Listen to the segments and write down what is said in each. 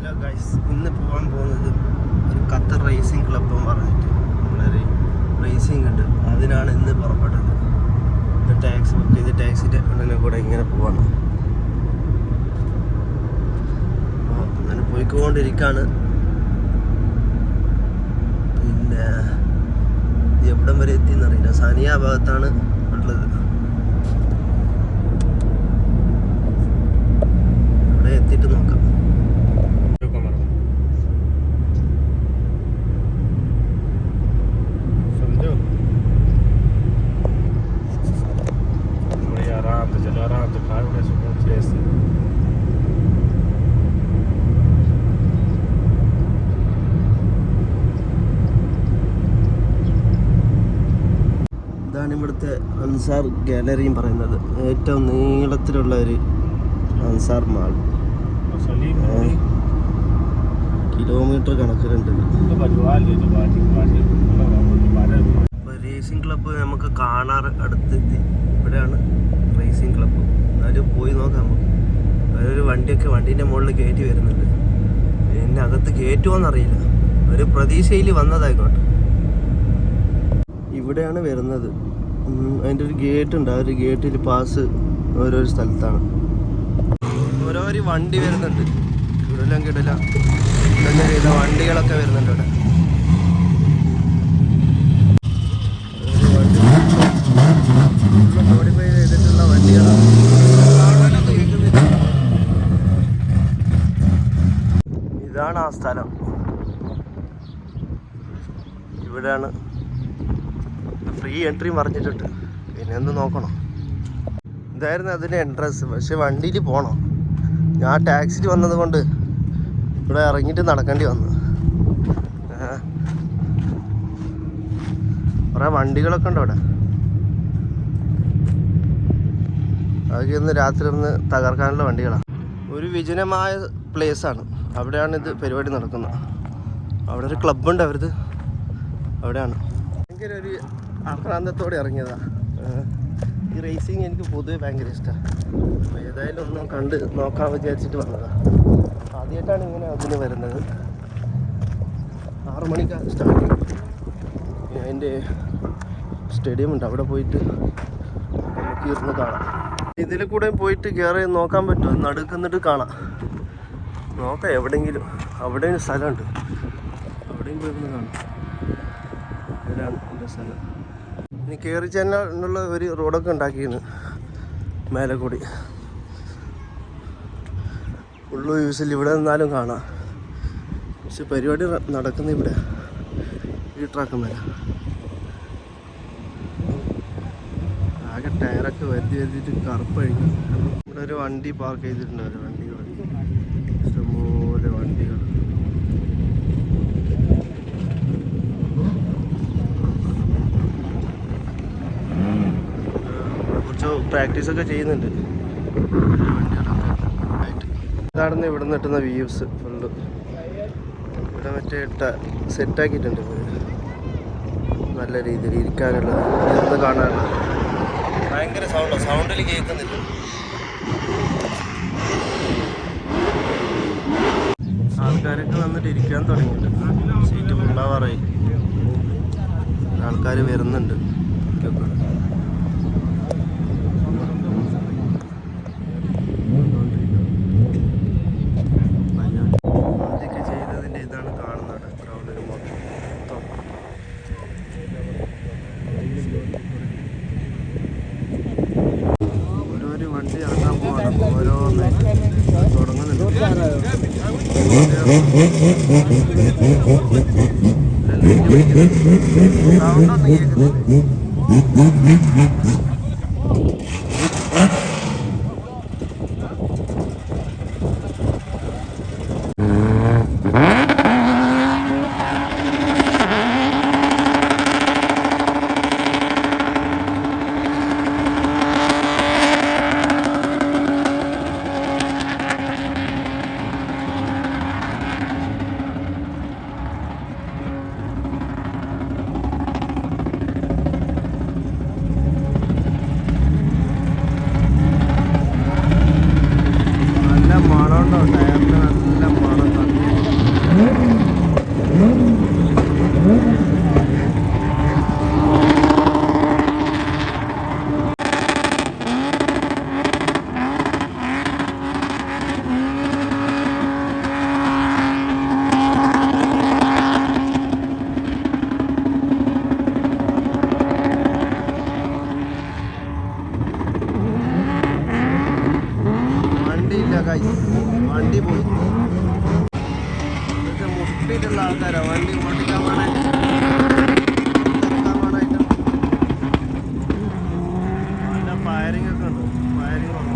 Hello guys, ഇന്ന് പോകാൻ പോകുന്നത് ഒരു ഖത്തർ റേസിംഗ് ക്ലബ് എന്ന് പറഞ്ഞിട്ട് നമ്മളൊരു റേസിംഗ് ഉണ്ട്. അതിനാണ് ഇന്ന് പുറപ്പെട്ടത്. ടാക്സി ബുക്ക് ചെയ്ത് ടാക്സിൻ്റെ ഉടനെ കൂടെ ഇങ്ങനെ പോവാണ്. അപ്പോൾ അങ്ങനെ പോയിക്കൊണ്ടിരിക്കുകയാണ്. പിന്നെ എവിടം വരെ എത്തിയെന്നറിയില്ല. സാനിയ ഭാഗത്താണ് ഉള്ളത്. ഇവിടെ എത്തിയിട്ട് നോക്കാം. ഇതാണ് ഇവിടുത്തെ അൻസാർ ഗാലറിയും പറയുന്നത്. ഏറ്റവും നീളത്തിലുള്ള ഒരു അൻസാർ മാൾ. കിലോമീറ്റർ കണക്കിലുണ്ട്. റേസിംഗ് ക്ലബ്ബ് നമുക്ക് കാണാറ് അടുത്തെത്തി. ഇവിടെയാണ് റേസിംഗ് ക്ലബ്ബ്. എന്നാലും പോയി നോക്കാം നമുക്ക്. ഒരു വണ്ടീൻ്റെ മുകളിൽ കയറ്റി വരുന്നുണ്ട്. പിന്നെ അകത്ത് കയറ്റുമോയെന്നറിയില്ല. ഒരു പ്രതീക്ഷയിൽ വന്നതായിക്കോട്ടെ. ഇവിടെയാണ് വരുന്നത്. അതിൻ്റെ ഒരു ഗേറ്റ് ഉണ്ട്. ആ ഒരു ഗേറ്റിൽ പാസ് ഓരോരോ സ്ഥലത്താണ്. ഓരോ വണ്ടി വരുന്നുണ്ട്. കിടല ചെയ്ത വണ്ടികളൊക്കെ വരുന്നുണ്ട് ഇവിടെ. മോഡിഫൈ ചെയ്തിട്ടുള്ള വണ്ടികളാണ്. ഇതാണ് ആ സ്ഥലം. ഇവിടെയാണ് ഫ്രീ എൻട്രി പറഞ്ഞിട്ടുണ്ട്. പിന്നെ ഒന്ന് നോക്കണം. ഇതായിരുന്നു അതിൻ്റെ എൻട്രൻസ്. പക്ഷെ വണ്ടിയിൽ പോകണം. ഞാൻ ടാക്സിയിൽ വന്നത് കൊണ്ട് ഇവിടെ ഇറങ്ങിയിട്ട് നടക്കേണ്ടി വന്നു. കുറേ വണ്ടികളൊക്കെ ഉണ്ട് അവിടെ. അതൊക്കെ ഇന്ന് രാത്രി ഒന്ന് തകർക്കാനുള്ള വണ്ടികളാണ്. ഒരു വിജനമായ പ്ലേസാണ്. അവിടെയാണ് ഇത് പരിപാടി നടക്കുന്നത്. അവിടെ ഒരു ക്ലബ്ബുണ്ട് അവരത്. അവിടെയാണ്. ഭയങ്കര ഒരു ആക്രാന്തത്തോടെ ഇറങ്ങിയതാണ്. ഈ റേസിങ് എനിക്ക് പൊതുവെ ഭയങ്കര ഇഷ്ടമാണ്. അപ്പോൾ ഏതായാലും ഒന്ന് കണ്ട് നോക്കാൻ വിചാരിച്ചിട്ട് വന്നതാണ്. ആദ്യമായിട്ടാണ് ഇങ്ങനെ അതിന് വരുന്നത്. 6 മണിക്കാണ് സ്റ്റാർട്ടിങ്. അതിൻ്റെ സ്റ്റേഡിയം ഉണ്ട്. അവിടെ പോയിട്ട് നമുക്ക് ഇരുന്ന് കാണാം. ഇതിൽ കൂടെ പോയിട്ട് കയറി നോക്കാൻ പറ്റുമോ? നടുക്കുന്നിട്ട് കാണാം. നോക്കാം എവിടെയെങ്കിലും. അവിടെയും സ്ഥലമുണ്ട്. അവിടെയും പോയിരുന്ന് കാണാം. ഇവിടെയാണ് എൻ്റെ സ്ഥലം. ഇനി കയറി ചെല്ലാനുള്ള ഒരു റോഡൊക്കെ ഉണ്ടാക്കിയിരുന്നു മേലെ കൂടി. ഉള്ളു യൂസിൽ ഇവിടെ നിന്നാലും കാണാം. പക്ഷെ പരിപാടി നടക്കുന്ന ഇവിടെ ഈ ട്രാക്ക് മേലെ. ആകെ ടയറൊക്കെ വരുത്തിയിട്ട് കറുപ്പഴിക്കും. ഇവിടെ ഒരു വണ്ടി പാർക്ക് ചെയ്തിട്ടുണ്ട്. ഒരു വണ്ടികൾ, ഇഷ്ടംപോലെ വണ്ടികൾ. കുറച്ച് പ്രാക്ടീസൊക്കെ ചെയ്യുന്നുണ്ട്. ഇതാണ് ഇവിടെ നിന്ന് കിട്ടുന്ന വ്യൂസ് ഫുള്ള്. ഇവിടെ മറ്റേ സെറ്റാക്കിയിട്ടുണ്ട്. നല്ല രീതിയിൽ ഇരിക്കാനുള്ളത്, എന്ത് കാണാനുള്ളത്. ഭയങ്കര സൗണ്ടിൽ കേൾക്കുന്നില്ല. ആൾക്കാരൊക്കെ വന്നിട്ട് ഇരിക്കാൻ തുടങ്ങിയിട്ടുണ്ട്. സീറ്റ് ഫുള്ളാവാറായി. ആൾക്കാർ വരുന്നുണ്ട്. ആദ്യമൊക്കെ ചെയ്തതിൻ്റെ ഇതാണ് കാണുന്നത്. ഗ്രൗണ്ടിൽ മൊത്തം ഓരോരോ വണ്ടി ഇറങ്ങാൻ പോകണം. ഓരോന്നായിട്ട് തുടങ്ങുന്നുണ്ട്. സൗണ്ടൊന്നും കേൾക്കുന്നില്ല. വേണ്ടിയിട്ടുള്ള ആൾക്കാരാണ്, വണ്ടി ഓടിക്കാൻ വേണമായിട്ട് തിരക്കാൻ വേണമായിട്ട്. നല്ല ഫയറിംഗ് ഒക്കെ ഉണ്ട്, ഫയറിംഗ് വന്നു.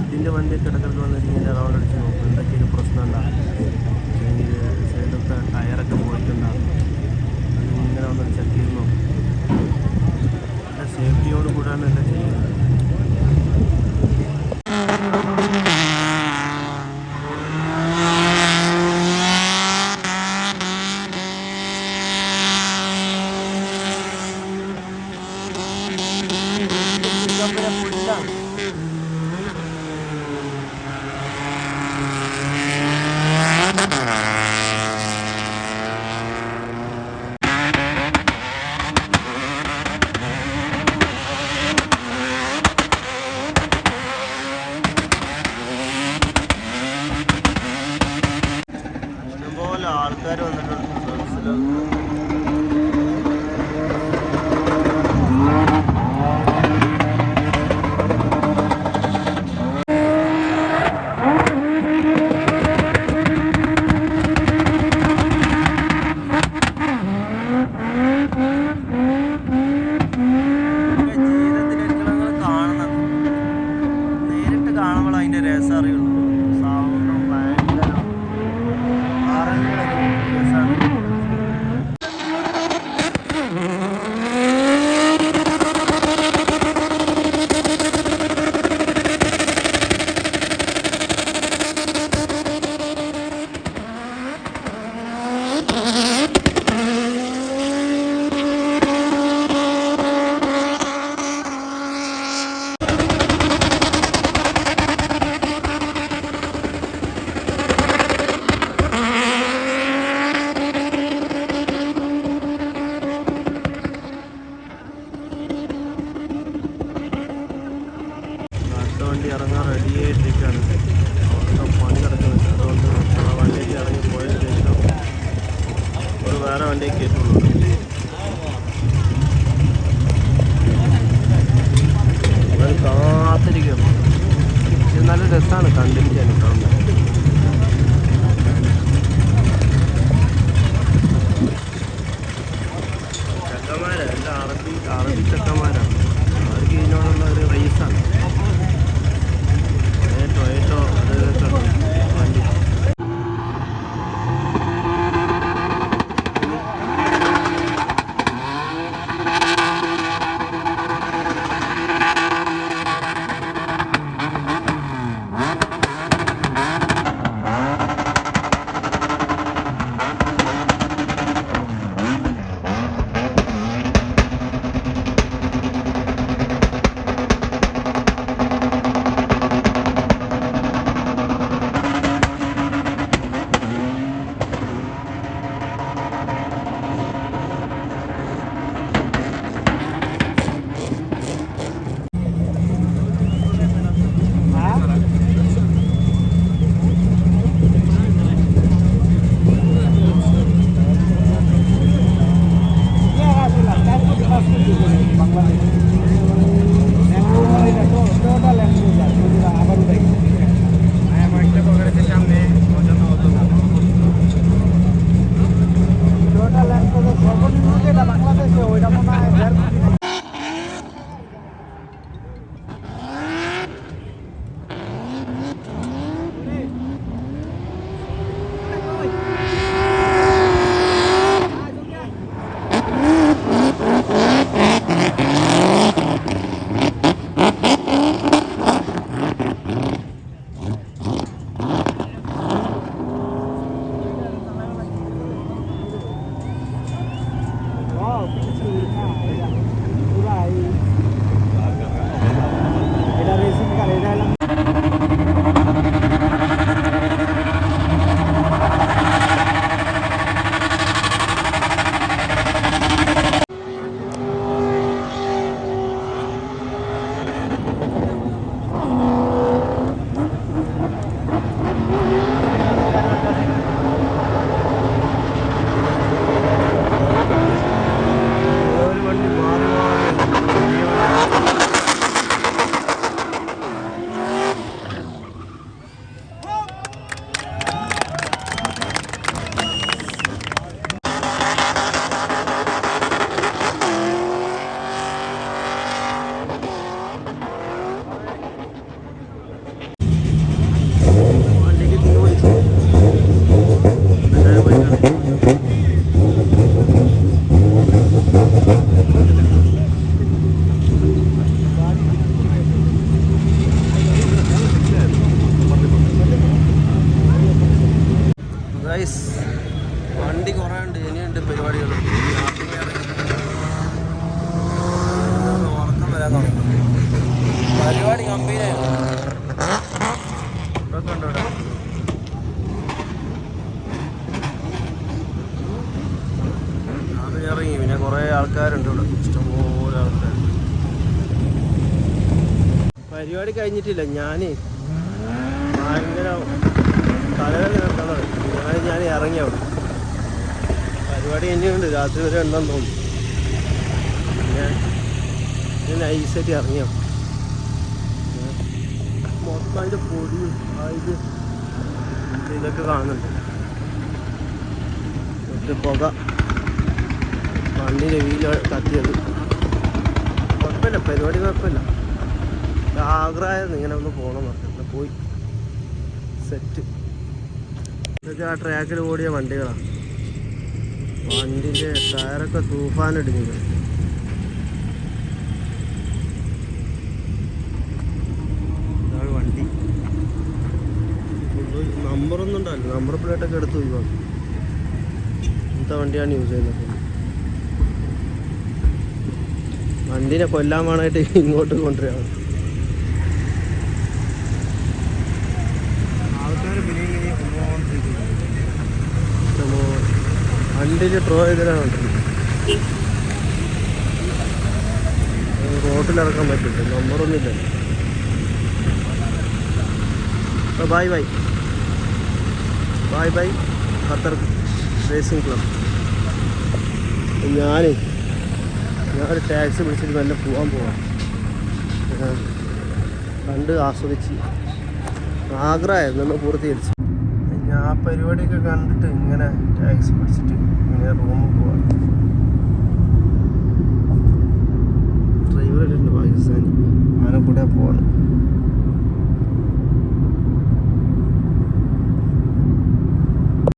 ഇതിൻ്റെ വണ്ടിയൊക്കെ ഇടക്കിടക്ക് വന്നിട്ട് ഇങ്ങനെ റൗണ്ട് അടിച്ച് നോക്കും, എന്തൊക്കെയൊരു പ്രശ്നം ഉണ്ടാകും, അല്ലെങ്കിൽ സൈഡൊക്കെ ടയറൊക്കെ പോയിട്ടുണ്ടാകും. ഇങ്ങനെ വന്നിട്ട് ചെക്ക് ചെയ്ത് നോക്കും. സേഫ്റ്റിയോട് കൂടാണ് എല്ലാം ചെയ്യുന്നത്. ആൾക്കാർ വന്നിട്ടുണ്ട് നേരിട്ട് കാണുമ്പോൾ അതിൻ്റെ രസം അറിയുള്ളൂ. സൗണ്ടും ഭയങ്കര വണ്ടി ഇറങ്ങാൻ റെഡിയായിട്ടിരിക്കുകയാണ്. പണി കിടക്കുന്നുണ്ട്. അതുകൊണ്ട് ആ വണ്ടിക്ക് ഇറങ്ങി പോയതിന് ശേഷം ഒരു വേറെ വണ്ടിക്ക് കയറ്റുള്ളൂ. അത് കാത്തിരിക്കണം. പക്ഷെ നല്ല രസമാണ് കണ്ടിരിക്കാൻ. ചെക്കന്മാരാണ്, എൻ്റെ അറബി ചെക്കന്മാരാണ്. അവർക്ക് ഇതിനോടുള്ള ഒരു റേസാണ്. ടൊയോട്ടോ അതൊക്കെ വണ്ടി. ഒക്കെ ഉണ്ട് ഇവിടെ. അത് ഇറങ്ങി. പിന്നെ കുറേ ആൾക്കാരുണ്ട് ഇവിടെ, ഇഷ്ടംപോലെ ആൾക്കാർ. പരിപാടി കഴിഞ്ഞിട്ടില്ല. ഞാൻ ഭയങ്കര തലവേദന നിർത്തുന്നത്. ഞാൻ ഇറങ്ങി അവിടെ. പരിപാടി ഇനിയുണ്ട്, രാത്രി വരെ ഉണ്ടെന്ന് തോന്നുന്നു. ഞാൻ നൈസായിട്ട് ഇറങ്ങിയോ. മൊത്തം അതിൻ്റെ പൊടിയും ഇതൊക്കെ കാണുന്നുണ്ട്. മറ്റേ പുക വണ്ടിൻ്റെ വീല് കത്തിയത്. കുഴപ്പമില്ല, പരിപാടി കുഴപ്പമില്ല. ആഗ്രഹമായിരുന്നു ഇങ്ങനെ ഒന്ന് പോകണം എന്നൊക്കെ. പോയി സെറ്റ്. ഇതൊക്കെ ആ ട്രാക്കിൽ ഓടിയ വണ്ടികളാണ്. വണ്ടിൻ്റെ ടയറൊക്കെ തൂഫാനിടിഞ്ഞത്. ഇതാണ് വണ്ടി. നമ്പറൊന്നും ഉണ്ടാവില്ല, നമ്പർ പ്ലേറ്റൊക്കെ എടുത്ത് പോയി. ഇന്നത്തെ വണ്ടിയാണ് യൂസ് ചെയ്യുന്നത്. വണ്ടീനെ കൊല്ലാൻ വേണമായിട്ട് ഇങ്ങോട്ട് കൊണ്ടുവരികയാണ് ആൾക്കാർ. പിന്നെ ഇങ്ങനെ വണ്ടിയിൽ ട്രോ ചെയ്തതാണ്. റോട്ടിലിറക്കാൻ പറ്റില്ല, നമ്പറൊന്നുമില്ല. Bye bye bye bye Qatar racing club. ഞാനൊരു ടാക്സി പിടിച്ചിട്ട് നല്ല പോകാൻ പോവാം. കണ്ട് ആസ്വദിച്ച് ആഗ്രഹമായിരുന്നു ഒന്ന് പൂർത്തീകരിച്ചു. ഞാൻ ആ പരിപാടിയൊക്കെ കണ്ടിട്ട് ഇങ്ങനെ ടാക്സി പിടിച്ചിട്ട് ഇങ്ങനെ റൂമിൽ പോവാം.